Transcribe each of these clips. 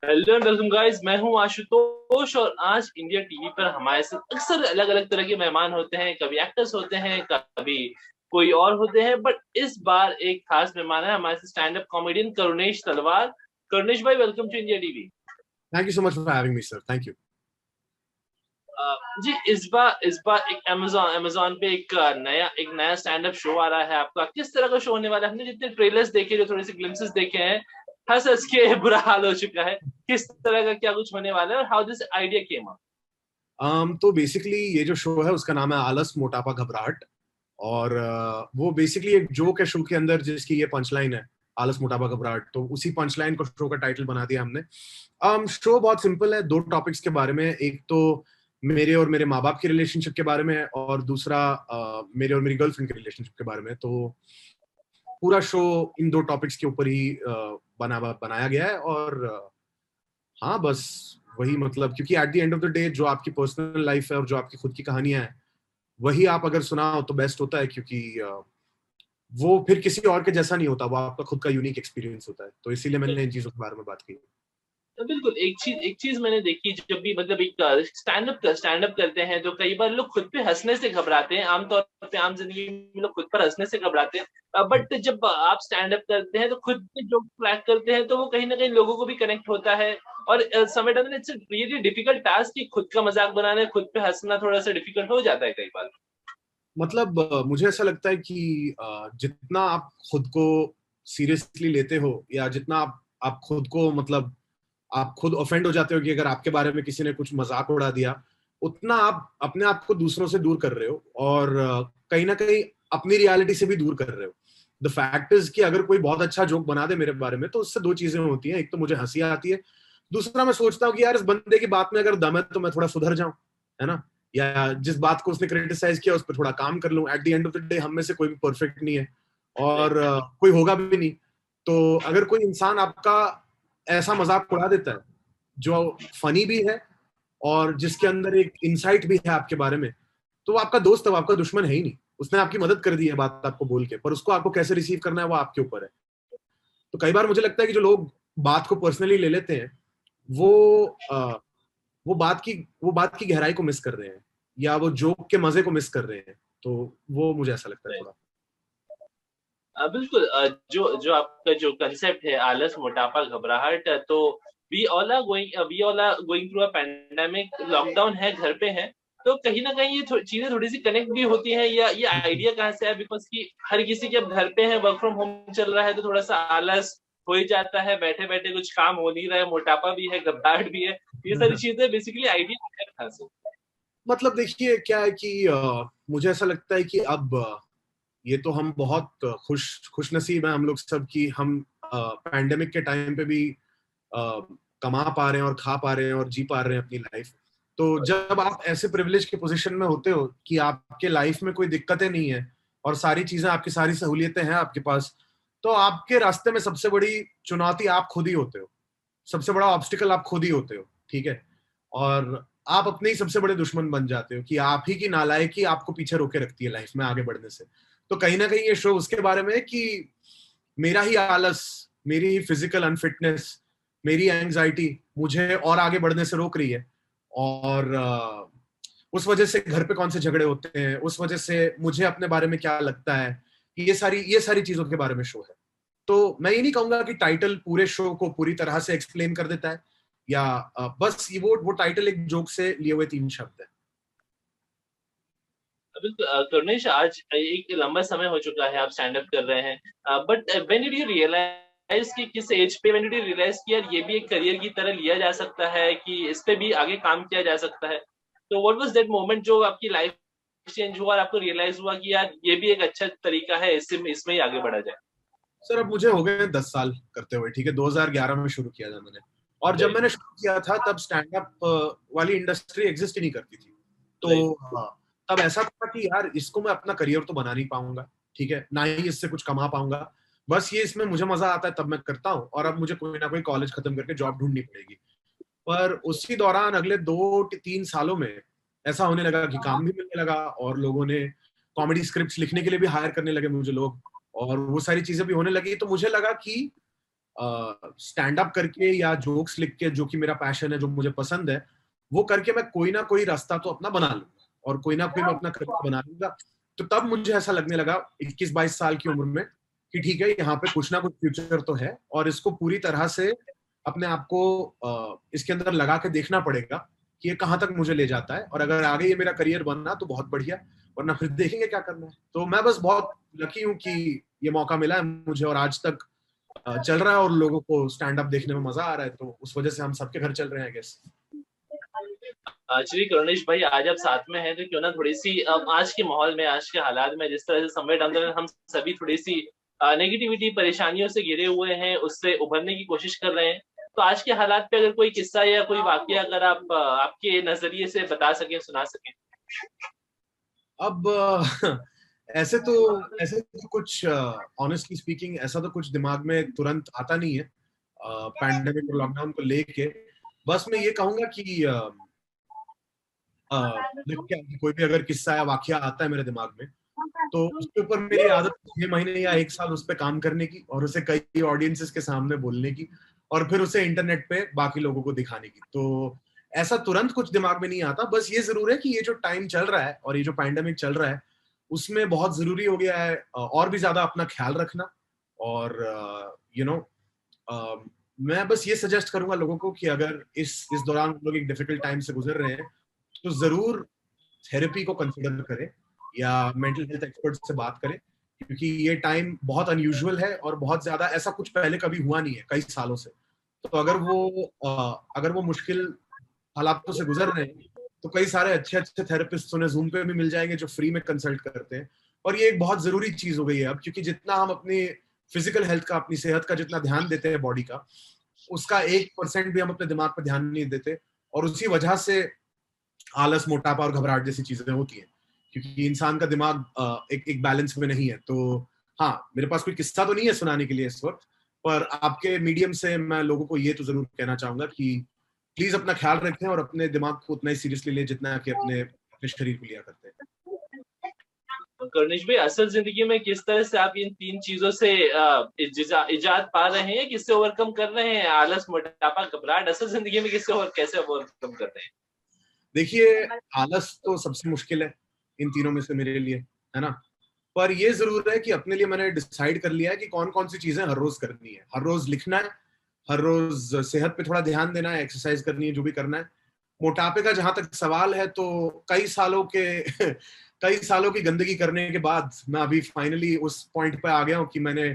Hello welcome guys, मैं हूं आशुतोष। और आज इंडिया टीवी पर हमारे साथ अक्सर अलग अलग तरह के मेहमान होते हैं। कभी एक्टर्स होते हैं, कभी कोई और होते हैं, बट इस बार एक खास मेहमान है हमारे साथ, stand up comedian Karunesh Talwar. Karunesh भाई, welcome to India TV. Thank you so much for having me, sir. Thank you. जी, इस बार एक अमेजोन पे एक नया स्टैंड अप शो आ रहा है आपका। किस तरह का शो होने वाला है? हमने जितने ट्रेलर्स देखे, जो थोड़े से ग्लिम्सेस देखे हैं, हंस हंस के बुरा हाल हो चुका है। किस तरह का क्या कुछ होने वाला है और how this idea came up? तो बेसिकली ये जो शो है उसका नाम है आलस मोटापा घबराहट। और वो बेसिकली एक जोक है शो के अंदर जिसकी ये पंच लाइन है, आलस मोटापा घबराहट। तो उसी पंच लाइन को शो का टाइटल बना दिया हमने। शो बहुत सिंपल है, दो टॉपिक्स के बारे में। एक तो मेरे और मेरे माँ बाप के रिलेशनशिप के बारे में, और दूसरा मेरे और मेरी गर्लफ्रेंड के रिलेशनशिप के बारे में। तो पूरा शो इन दो टॉपिक्स के ऊपर ही बनाया गया है। और हाँ, बस वही, मतलब क्योंकि at the end of the day जो आपकी पर्सनल लाइफ है और जो आपकी खुद की कहानियां हैं, वही आप अगर सुनाओ तो बेस्ट होता है। क्योंकि वो फिर किसी और के जैसा नहीं होता, वो आपका खुद का यूनिक एक्सपीरियंस होता है। तो इसीलिए मैंने इन चीजों के बारे में बात की। तो बिल्कुल, एक चीज मैंने देखी, जब भी मतलब एक स्टैंड अप करते हैं तो कई बार लोग खुद पे हंसने से घबराते हैं। आमतौर पे आम जिंदगी में लोग खुद पर हंसने से घबराते हैं, बट जब आप स्टैंड अप करते हैं तो खुद पे जो क्रैक करते हैं तो वो कहीं ना कहीं लोगों को भी कनेक्ट होता है। और समय time it's really difficult task कि खुद का मजाक बनाना, खुद पे हंसना थोड़ा सा डिफिकल्ट हो जाता है कई बार। मतलब मुझे ऐसा लगता है कि जितना आप खुद को सीरियसली लेते हो, या जितना आप खुद को, मतलब आप खुद ऑफेंड हो जाते हो कि अगर आपके बारे में किसी ने कुछ मजाक उड़ा दिया, उतना आप अपने आप को दूसरों से दूर कर रहे हो। और कहीं ना कहीं अपनी रियलिटी से भी दूर कर रहे हो। द फैक्ट इज कि अगर कोई बहुत अच्छा जोक बना दे मेरे बारे में, तो उससे दो चीजें होती हैं। एक तो मुझे हंसी आती है, दूसरा मैं सोचता हूँ कि यार इस बंदे की बात में अगर दम है तो मैं थोड़ा सुधर जाऊं, है ना। या जिस बात को उसने क्रिटिसाइज किया उस पर थोड़ा काम कर लूं। At the end of the day हम में से कोई भी परफेक्ट नहीं है, और कोई होगा भी नहीं। तो अगर कोई इंसान आपका ऐसा मजाक उड़ा देता है जो फनी भी है, और जिसके अंदर एक इंसाइट भी है आपके बारे में, तो वो आपका दोस्त है, वो आपका दुश्मन है ही नहीं। उसने आपकी मदद कर दी है बात आपको बोल के, पर उसको आपको कैसे रिसीव करना है वो आपके ऊपर है। तो कई बार मुझे लगता है कि जो लोग बात को पर्सनली ले लेते हैं, वो वो बात की वो बात की गहराई को मिस कर रहे हैं, या वो जोक के मजे को मिस कर रहे हैं। तो वो मुझे ऐसा लगता है थोड़ा। बिल्कुल। जो जो आपका जो कंसेप्ट है, आलस मोटापा घबराहट, तो we all are going through a pandemic, lockdown है, घर पे है। तो कहीं ना कहीं ये चीजें थोड़ी सी कनेक्ट भी होती हैं, या ये आइडिया कहाँ से है? बिकॉज कि हर किसी के अब घर पे है, वर्क फ्रॉम होम चल रहा है, तो थोड़ा सा आलस हो ही जाता है, बैठे बैठे कुछ काम हो नहीं रहा है, मोटापा भी है, घबराहट भी है। ये सारी चीजें बेसिकली आइडिया है कहाँ से? मतलब देखिए क्या है कि मुझे ऐसा लगता है कि अब ये तो हम बहुत खुश नसीब है हम लोग सब, कि हम पैंडेमिक के टाइम पे भी अ, कमा पा रहे हैं और खा पा रहे हैं और जी पा रहे हैं अपनी लाइफ। तो जब आप ऐसे प्रिविलेज के पोजीशन में होते हो कि आपके लाइफ में कोई दिक्कतें नहीं है, और सारी चीजें, आपकी सारी सहूलियतें हैं आपके पास, तो आपके रास्ते में सबसे बड़ी चुनौती आप खुद ही होते हो। सबसे बड़ा ऑब्स्टिकल आप खुद ही होते हो, ठीक है। और आप अपने ही सबसे बड़े दुश्मन बन जाते हो कि आप ही की नालायकी आपको पीछे रोके रखती है लाइफ में आगे बढ़ने से। तो कहीं ना कहीं ये शो उसके बारे में है कि मेरा ही आलस, मेरी ही फिजिकल अनफिटनेस, मेरी एंजाइटी मुझे और आगे बढ़ने से रोक रही है। और उस वजह से घर पे कौन से झगड़े होते हैं, उस वजह से मुझे अपने बारे में क्या लगता है, ये सारी चीजों के बारे में शो है। तो मैं ये नहीं कहूंगा कि टाइटल पूरे शो को पूरी तरह से एक्सप्लेन कर देता है, या बस ये वो टाइटल एक जोक से लिए हुए तीन शब्द है। बिल्कुल। करुणेश, आज एक लंबा समय हो चुका है आप स्टैंड अप कर रहे हैं, but when did you realize कि किस एज पे, व्हेन डिड यू रियलाइज कि यार ये भी एक करियर की तरह लिया जा सकता है, कि इस पे भी आगे काम किया जा सकता है? तो व्हाट वाज दैट मोमेंट जो आपकी लाइफ चेंज हुआ और आपको रियलाइज हुआ कि यार ये भी एक अच्छा तरीका है, इससे इसमें ही आगे बढ़ा जाए? सर अब मुझे हो गए 10 साल करते हुए, ठीक है। 2011 में शुरू किया था मैंने। और जब राइट, मैंने शुरू किया था तब स्टैंड अप वाली इंडस्ट्री एग्जिस्ट ही नहीं करती थी। राइट। तो तब ऐसा था कि यार इसको मैं अपना करियर तो बना नहीं पाऊंगा, ठीक है, ना ही इससे कुछ कमा पाऊंगा। बस ये इसमें मुझे मजा आता है तब मैं करता हूँ, और अब मुझे कोई ना कोई कॉलेज खत्म करके जॉब ढूंढनी पड़ेगी। पर उसी दौरान अगले 2 3 सालों में ऐसा होने लगा कि काम भी मिलने लगा, और लोगों ने कॉमेडी स्क्रिप्ट्स लिखने के लिए भी हायर करने लगे मुझे लोग, और वो सारी चीजें भी होने लगी। तो मुझे लगा कि स्टैंड अप करके या जोक्स लिख के, जो कि मेरा पैशन है, जो मुझे पसंद है, वो करके मैं कोई ना कोई रास्ता तो अपना बना लूंगा और कोई ना कोई मैं अपना करियर बना लूंगा। तो तब मुझे ऐसा लगने लगा 21-22 साल की उम्र में कि ठीक है, यहाँ पे कुछ ना कुछ फ्यूचर तो है और इसको पूरी तरह से अपने आप को इसके अंदर लगा के देखना पड़ेगा कि ये कहाँ तक मुझे ले जाता है, और अगर आगे ये मेरा करियर बनना तो बहुत बढ़िया, वरना फिर देखेंगे क्या करना है। तो मैं बस बहुत लकी हूँ कि ये मौका मिला है मुझे और आज तक चल रहा है और लोगों को स्टैंड अप देखने में मजा आ रहा है, तो उस वजह से हम सबके घर चल रहे हैं, आई गेस। श्री करुणेश भाई, आज आप साथ में हैं तो क्यों ना थोड़ी सी आज के माहौल में, आज के हालात में, जिस तरह से समय डाल रहे हैं, हम सभी थोड़ी सी नेगेटिविटी, परेशानियों से घिरे हुए हैं, उससे उभरने की कोशिश कर रहे हैं। तो आज के हालात पे अगर कोई किस्सा या कोई वाकया अगर आप आपके नजरिए से बता सकें, सुना सकें। अब ऐसे तो कुछ ऑनेस्टली स्पीकिंग ऐसा तो कुछ दिमाग में तुरंत आता नहीं है पैंडेमिक और लॉकडाउन को लेके। बस मैं ये कहूंगा कि देखो क्या है कि कोई भी अगर किस्सा या वाकया आता है मेरे दिमाग में, तो उसके ऊपर मेरी आदत 6 महीने या 1 साल उस पर काम करने की और उसे कई ऑडियंसेस के सामने बोलने की और फिर उसे इंटरनेट पे बाकी लोगों को दिखाने की। तो ऐसा तुरंत कुछ दिमाग में नहीं आता। बस ये जरूर है कि ये जो टाइम चल रहा है और ये जो पैंडेमिक चल रहा है, उसमें बहुत जरूरी हो गया है और भी ज्यादा अपना ख्याल रखना। और यू नो मैं बस ये सजेस्ट करूंगा लोगों को कि अगर इस दौरान लोग एक डिफिकल्ट टाइम से गुजर रहे हैं, तो जरूर थेरेपी को कंसिडर करें या मेंटल हेल्थ एक्सपर्ट से बात करें, क्योंकि ये टाइम बहुत अनयूजुअल है और बहुत ज्यादा ऐसा कुछ पहले कभी हुआ नहीं है कई सालों से। तो अगर वो मुश्किल हालातों से गुजर रहे हैं, तो कई सारे अच्छे अच्छे थेरेपिस्ट उन्हें जूम पे भी मिल जाएंगे जो फ्री में कंसल्ट करते हैं। और ये एक बहुत जरूरी चीज हो गई है अब, क्योंकि जितना हम अपनी फिजिकल हेल्थ का, अपनी सेहत का जितना ध्यान देते हैं बॉडी का, उसका 1% भी हम अपने दिमाग पर ध्यान नहीं देते, और उसी वजह से आलस, मोटापा और घबराहट जैसी चीजें होती हैं, क्योंकि इंसान का दिमाग एक बैलेंस में नहीं है। तो हाँ, मेरे पास कोई किस्सा तो नहीं है सुनाने के लिए इस वक्त, पर आपके मीडियम से मैं लोगों को ये तो जरूर कहना चाहूंगा कि प्लीज अपना ख्याल रखें और अपने दिमाग को उतना ही सीरियसली ले जितना कि अपने शरीर को लिया करते हैं। कर्निश भाई, असल जिंदगी में किस तरह से आप इन तीन चीजों से इजाद पा रहे हैं, किससे ओवरकम कर रहे हैं? आलस, मोटापा, घबराहट, असल जिंदगी में किससे और कैसे ओवरकम कर रहे हैं? देखिए, आलस तो सबसे मुश्किल है इन तीनों में से मेरे लिए, है ना। पर ये जरूर है कि अपने लिए मैंने डिसाइड कर लिया है कि कौन कौन सी चीजें हर रोज करनी है। हर रोज लिखना है, हर रोज सेहत पे थोड़ा ध्यान देना है, एक्सरसाइज करनी है, जो भी करना है। मोटापे का जहां तक सवाल है, तो कई सालों के कई सालों की गंदगी करने के बाद मैं अभी फाइनली उस पॉइंट पे आ गया हूँ कि मैंने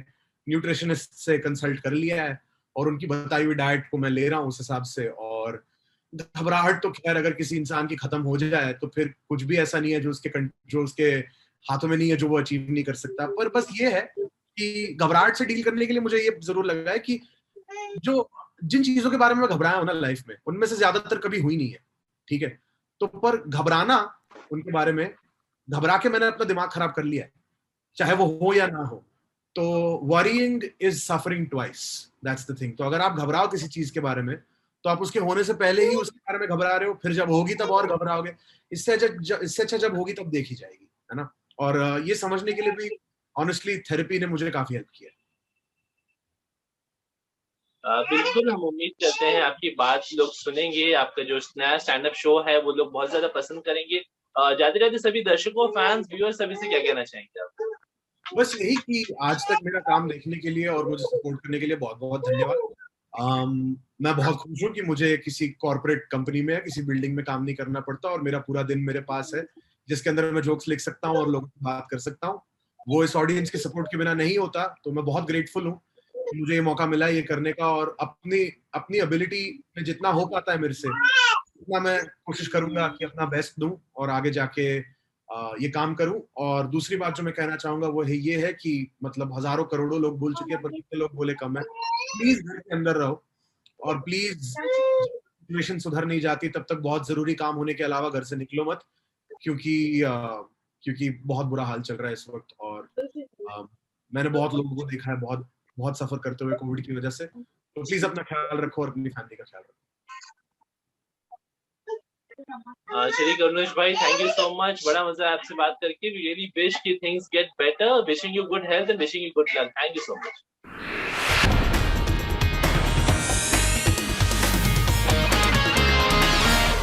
न्यूट्रिशनिस्ट से कंसल्ट कर लिया है और उनकी बताई हुई डाइट को मैं ले रहा हूँ उस हिसाब से। और घबराहट तो खैर अगर किसी इंसान की खत्म हो जाए तो फिर कुछ भी ऐसा नहीं है जो उसके हाथों में नहीं है, जो वो अचीव नहीं कर सकता। पर बस ये है कि घबराहट से डील करने के लिए मुझे ये जरूर लग रहा है कि जो जिन चीजों के बारे में मैं घबराया हूं ना लाइफ में, उनमें से ज्यादातर कभी हुई नहीं है, ठीक है। तो पर घबराना उनके बारे में, घबरा के मैंने अपना दिमाग खराब कर लिया है, चाहे वो हो या ना हो। तो worrying is suffering twice, that's the thing. तो अगर आप घबराओ किसी चीज के बारे में, तो आप उसके होने से पहले ही उसके बारे में घबरा रहे हो, फिर जब होगी तब और घबराओगे। इससे अच्छा जब होगी तब देखी जाएगी, है ना। और ये समझने के लिए भी ऑनेस्टली थेरेपी ने मुझे काफी हेल्प किया। बिल्कुल, हम उम्मीद करते हैं आपकी बात लोग सुनेंगे, आपका जो नया स्टैंड अप शो है वो लोग बहुत ज्यादा पसंद करेंगे। जाते जाते सभी दर्शकों, फैंस, व्यूअर्स, सभी से क्या कहना चाहेंगे आप? बस यही कि आज तक मेरा काम देखने के लिए और मुझे सपोर्ट करने के लिए बहुत बहुत धन्यवाद। मैं बहुत खुश हूँ कि मुझे किसी कॉर्पोरेट कंपनी में या किसी बिल्डिंग में काम नहीं करना पड़ता और मेरा पूरा दिन मेरे पास है, जिसके अंदर मैं जोक्स लिख सकता हूँ और लोगों से बात कर सकता हूँ। वो इस ऑडियंस के सपोर्ट के बिना नहीं होता। तो मैं बहुत ग्रेटफुल हूँ कि मुझे ये मौका मिला ये करने का, और अपनी अपनी एबिलिटी में जितना हो पाता है मेरे से, उतना मैं कोशिश करूंगा कि अपना बेस्ट दूं और आगे जाके ये काम करूं। और दूसरी बात जो मैं कहना चाहूंगा वो ये है कि मतलब हजारों करोड़ों लोग बोल चुके हैं, पर कितने लोग बोले कम है। प्लीज घर के अंदर रहो, और प्लीज सिचुएशन सुधर नहीं जाती तब तक बहुत जरूरी काम होने के अलावा घर से निकलो मत, क्योंकि बहुत बुरा हाल चल रहा है इस वक्त। और मैंने बहुत लोगों को देखा है बहुत बहुत सफर करते हुए कोविड की वजह से। तो प्लीज अपना ख्याल रखो और अपनी फैमिली का ख्याल रखो। श्री करुणेश भाई, थैंक यू सो मच, बड़ा मजा आया आपसे बात करके। वी रियली विश कि things get better, wishing you good health and wishing you good luck. Thank you so much.